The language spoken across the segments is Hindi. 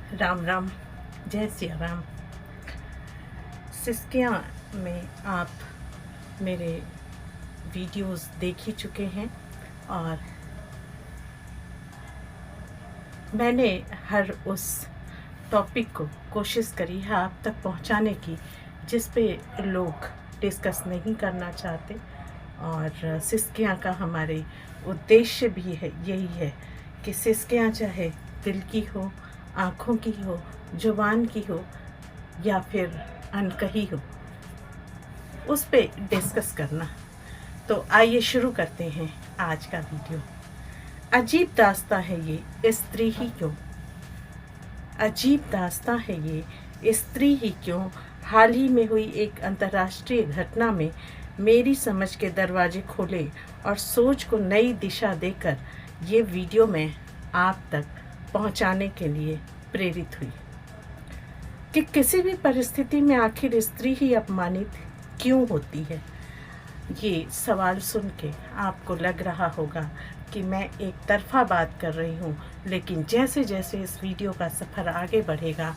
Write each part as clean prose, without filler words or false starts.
राम राम, जय सिया राम। सिस्किया में आप मेरे वीडियोस देख ही चुके हैं और मैंने हर उस टॉपिक को कोशिश करी है आप तक पहुंचाने की जिस पे लोग डिस्कस नहीं करना चाहते। और सिस्किया का हमारे उद्देश्य भी है यही है कि सिस्किया चाहे दिल की हो, आँखों की हो, जुबान की हो या फिर अनकही हो, उस पे डिस्कस करना। तो आइए शुरू करते हैं आज का वीडियो। अजीब दास्तां है ये स्त्री ही क्यों, अजीब दास्तां है ये स्त्री ही क्यों। हाल ही में हुई एक अंतर्राष्ट्रीय घटना में मेरी समझ के दरवाजे खोले और सोच को नई दिशा देकर ये वीडियो मैं आप तक पहुंचाने के लिए प्रेरित हुई कि किसी भी परिस्थिति में आखिर स्त्री ही अपमानित क्यों होती है। ये सवाल सुन के आपको लग रहा होगा कि मैं एक तरफा बात कर रही हूँ, लेकिन जैसे जैसे इस वीडियो का सफ़र आगे बढ़ेगा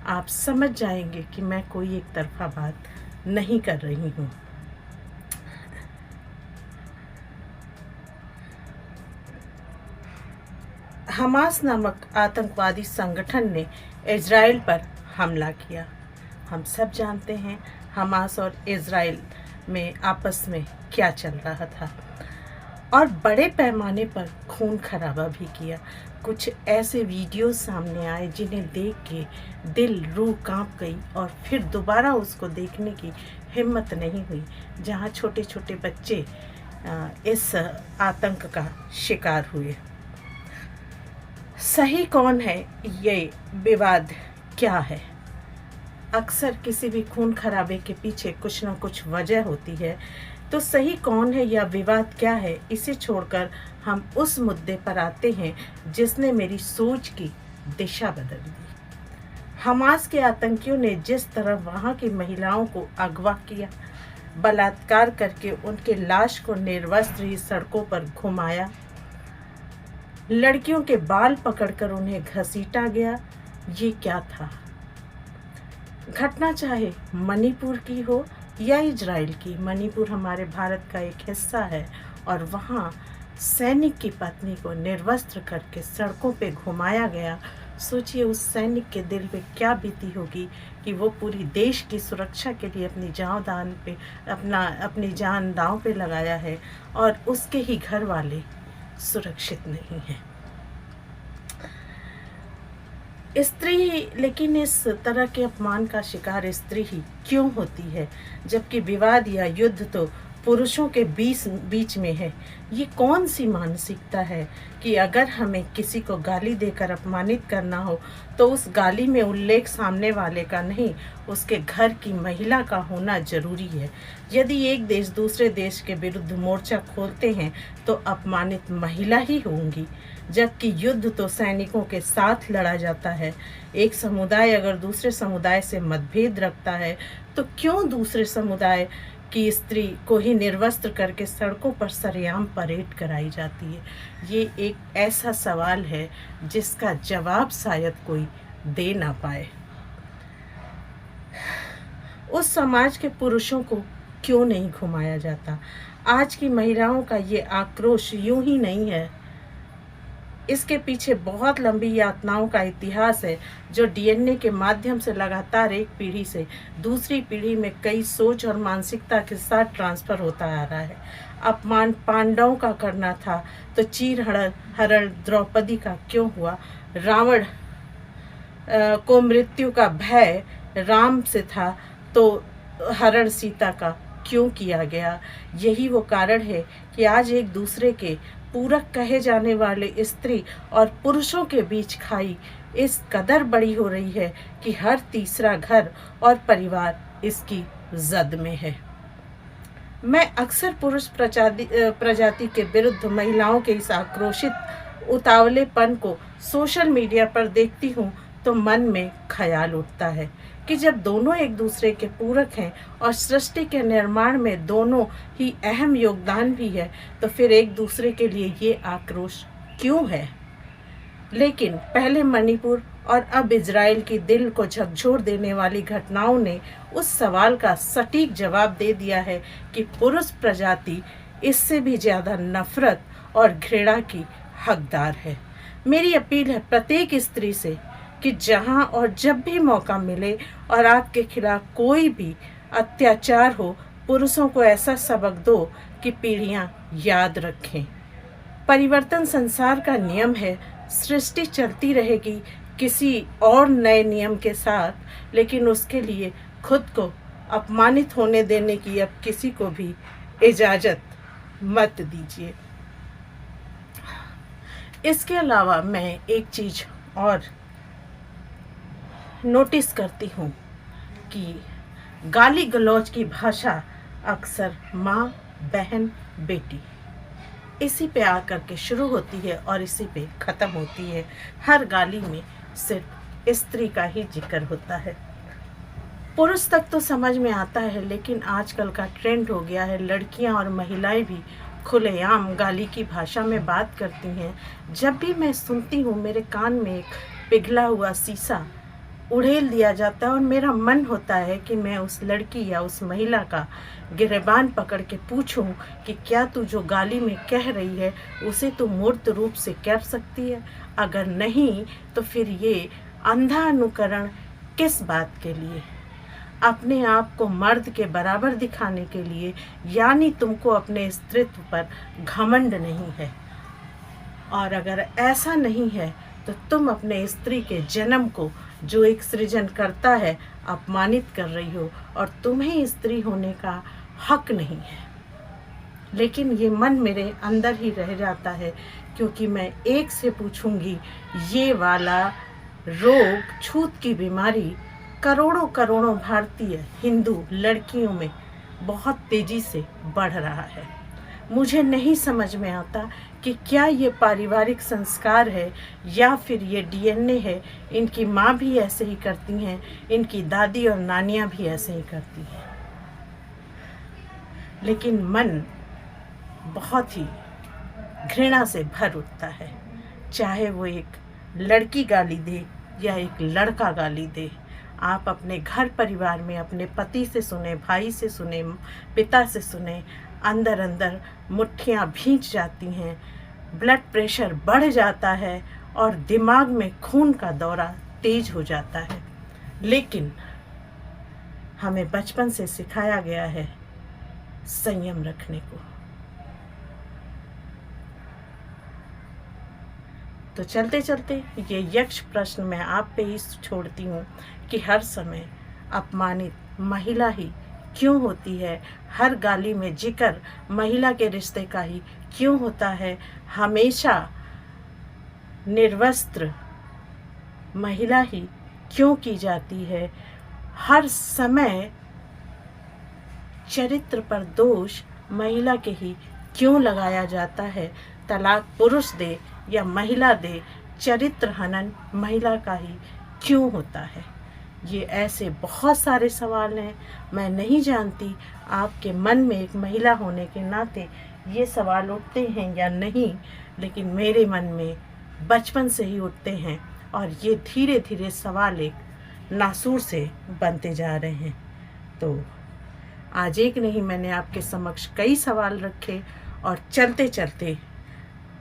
आप समझ जाएंगे कि मैं कोई एक तरफा बात नहीं कर रही हूँ। हमास नामक आतंकवादी संगठन ने इजराइल पर हमला किया। हम सब जानते हैं हमास और इजराइल में आपस में क्या चल रहा था और बड़े पैमाने पर खून खराबा भी किया। कुछ ऐसे वीडियो सामने आए जिन्हें देख के दिल रूह कांप गई और फिर दोबारा उसको देखने की हिम्मत नहीं हुई, जहां छोटे छोटे बच्चे इस आतंक का शिकार हुए। सही कौन है, ये विवाद क्या है? अक्सर किसी भी खून खराबे के पीछे कुछ ना कुछ वजह होती है। तो सही कौन है या विवाद क्या है, इसे छोड़कर हम उस मुद्दे पर आते हैं जिसने मेरी सोच की दिशा बदल दी। हमास के आतंकियों ने जिस तरह वहां की महिलाओं को अगवा किया, बलात्कार करके उनके लाश को निर्वस्त्र ही सड़कों पर घुमाया, लड़कियों के बाल पकड़कर उन्हें घसीटा गया, ये क्या था? घटना चाहे मणिपुर की हो या इजराइल की। मणिपुर हमारे भारत का एक हिस्सा है और वहाँ सैनिक की पत्नी को निर्वस्त्र करके सड़कों पे घुमाया गया। सोचिए उस सैनिक के दिल पे क्या बीती होगी कि वो पूरी देश की सुरक्षा के लिए अपनी जान दांव पे लगाया है और उसके ही घर वाले सुरक्षित नहीं हैं। स्त्री ही, लेकिन इस तरह के अपमान का शिकार स्त्री ही क्यों होती है, जबकि विवाद या युद्ध तो पुरुषों के बीच में है। ये कौन सी मानसिकता है कि अगर हमें किसी को गाली देकर अपमानित करना हो तो उस गाली में उल्लेख सामने वाले का नहीं, उसके घर की महिला का होना जरूरी है। यदि एक देश दूसरे देश के विरुद्ध मोर्चा खोलते हैं तो अपमानित महिला ही होंगी, जबकि युद्ध तो सैनिकों के साथ लड़ा जाता है। एक समुदाय अगर दूसरे समुदाय से मतभेद रखता है तो क्यों दूसरे समुदाय की स्त्री को ही निर्वस्त्र करके सड़कों पर सरेआम परेड कराई जाती है? ये एक ऐसा सवाल है जिसका जवाब शायद कोई दे ना पाए। उस समाज के पुरुषों को क्यों नहीं घुमाया जाता? आज की महिलाओं का ये आक्रोश यूं ही नहीं है, इसके पीछे बहुत लंबी यातनाओं का इतिहास है जो डीएनए के माध्यम से लगातार एक पीढ़ी से दूसरी पीढ़ी में कई सोच और मानसिकता के साथ ट्रांसफर होता आ रहा है। अपमान पांडवों का करना था तो चीर हरण द्रौपदी का क्यों हुआ? रावण को मृत्यु का भय राम से था तो हरण सीता का क्यों किया गया? यही वो कारण है कि आज एक दूसरे के पूरक कहे जाने वाले स्त्री और पुरुषों के बीच खाई इस कदर बड़ी हो रही है कि हर तीसरा घर और परिवार इसकी जद में है। मैं अक्सर पुरुष प्रजाति के विरुद्ध महिलाओं के इस आक्रोशित उतावलेपन को सोशल मीडिया पर देखती हूँ तो मन में ख्याल उठता है कि जब दोनों एक दूसरे के पूरक हैं और सृष्टि के निर्माण में दोनों ही अहम योगदान भी है, तो फिर एक दूसरे के लिए ये आक्रोश क्यों है? लेकिन पहले मणिपुर और अब इज़राइल की दिल को झकझोर देने वाली घटनाओं ने उस सवाल का सटीक जवाब दे दिया है कि पुरुष प्रजाति इससे भी ज़्यादा नफरत और घृणा की हकदार है। मेरी अपील है प्रत्येक स्त्री से कि जहां और जब भी मौका मिले और आपके खिलाफ कोई भी अत्याचार हो, पुरुषों को ऐसा सबक दो कि पीढ़ियां याद रखें। परिवर्तन संसार का नियम है। सृष्टि चलती रहेगी किसी और नए नियम के साथ, लेकिन उसके लिए खुद को अपमानित होने देने की अब किसी को भी इजाज़त मत दीजिए। इसके अलावा मैं एक चीज़ और नोटिस करती हूँ कि गाली गलौज की भाषा अक्सर माँ, बहन, बेटी इसी पे आकर के शुरू होती है और इसी पे ख़त्म होती है। हर गाली में सिर्फ स्त्री का ही जिक्र होता है। पुरुष तक तो समझ में आता है, लेकिन आजकल का ट्रेंड हो गया है, लड़कियां और महिलाएं भी खुलेआम गाली की भाषा में बात करती हैं। जब भी मैं सुनती हूँ, मेरे कान में एक पिघला हुआ शीशा उड़ेल दिया जाता है और मेरा मन होता है कि मैं उस लड़की या उस महिला का गिरेबान पकड़ के पूछूं कि क्या तू जो गाली में कह रही है उसे तू मूर्त रूप से कर सकती है? अगर नहीं तो फिर ये अंधा अनुकरण किस बात के लिए? अपने आप को मर्द के बराबर दिखाने के लिए, यानी तुमको अपने स्त्रीत्व पर घमंड नहीं है। और अगर ऐसा नहीं है तो तुम अपने स्त्री के जन्म को, जो एक सृजन करता है, अपमानित कर रही हो और तुम्हें स्त्री होने का हक नहीं है। लेकिन ये मन मेरे अंदर ही रह जाता है, क्योंकि मैं एक से पूछूंगी, ये वाला रोग, छूत की बीमारी करोड़ों करोड़ों भारतीय हिंदू लड़कियों में बहुत तेज़ी से बढ़ रहा है। मुझे नहीं समझ में आता कि क्या ये पारिवारिक संस्कार है या फिर ये डीएनए है। इनकी माँ भी ऐसे ही करती हैं, इनकी दादी और नानियाँ भी ऐसे ही करती हैं, लेकिन मन बहुत ही घृणा से भर उठता है। चाहे वो एक लड़की गाली दे या एक लड़का गाली दे, आप अपने घर परिवार में अपने पति से सुने, भाई से सुने, पिता से सुने, अंदर अंदर मुट्ठियाँ भींच जाती हैं, ब्लड प्रेशर बढ़ जाता है और दिमाग में खून का दौरा तेज हो जाता है। लेकिन हमें बचपन से सिखाया गया है संयम रखने को। तो चलते चलते ये यक्ष प्रश्न मैं आप पे ही छोड़ती हूँ कि हर समय अपमानित महिला ही क्यों होती है? हर गाली में जिक्र महिला के रिश्ते का ही क्यों होता है? हमेशा निर्वस्त्र महिला ही क्यों की जाती है? हर समय चरित्र पर दोष महिला के ही क्यों लगाया जाता है? तलाक पुरुष दे या महिला दे, चरित्र हनन महिला का ही क्यों होता है? ये ऐसे बहुत सारे सवाल हैं। मैं नहीं जानती आपके मन में एक महिला होने के नाते ये सवाल उठते हैं या नहीं, लेकिन मेरे मन में बचपन से ही उठते हैं और ये धीरे धीरे सवाल एक नासूर से बनते जा रहे हैं। तो आज एक नहीं, मैंने आपके समक्ष कई सवाल रखे और चलते चलते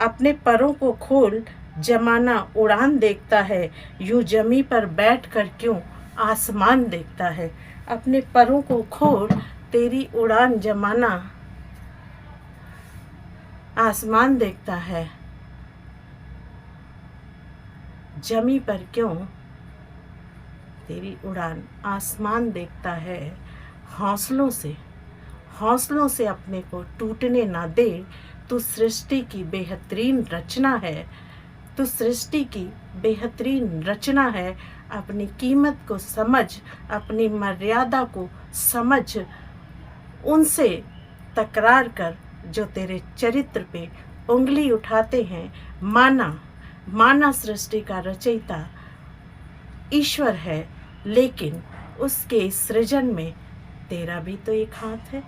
अपने परों को खोल, जमाना उड़ान देखता है, यूं जमी पर बैठकर क्यों आसमान देखता है। अपने परों को खोल, तेरी उड़ान जमाना आसमान देखता है, जमी पर क्यों तेरी उड़ान आसमान देखता है। हौसलों से अपने को टूटने ना दे। तू सृष्टि की बेहतरीन रचना है, तू सृष्टि की बेहतरीन रचना है। अपनी कीमत को समझ, अपनी मर्यादा को समझ, उनसे तकरार कर जो तेरे चरित्र पे उंगली उठाते हैं। माना सृष्टि का रचयिता ईश्वर है, लेकिन उसके सृजन में तेरा भी तो एक हाथ है।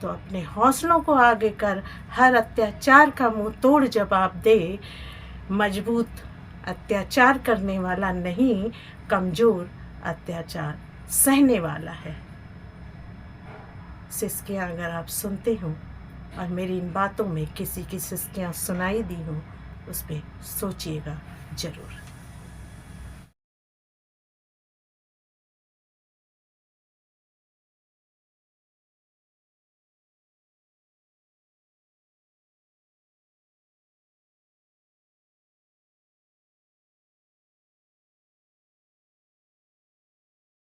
तो अपने हौसलों को आगे कर, हर अत्याचार का मुंह तोड़ जवाब दे। मजबूत अत्याचार करने वाला नहीं, कमज़ोर अत्याचार सहने वाला है। सिसकियाँ अगर आप सुनते हो और मेरी इन बातों में किसी की सिसकियाँ सुनाई दी हो, उस पे सोचिएगा ज़रूर।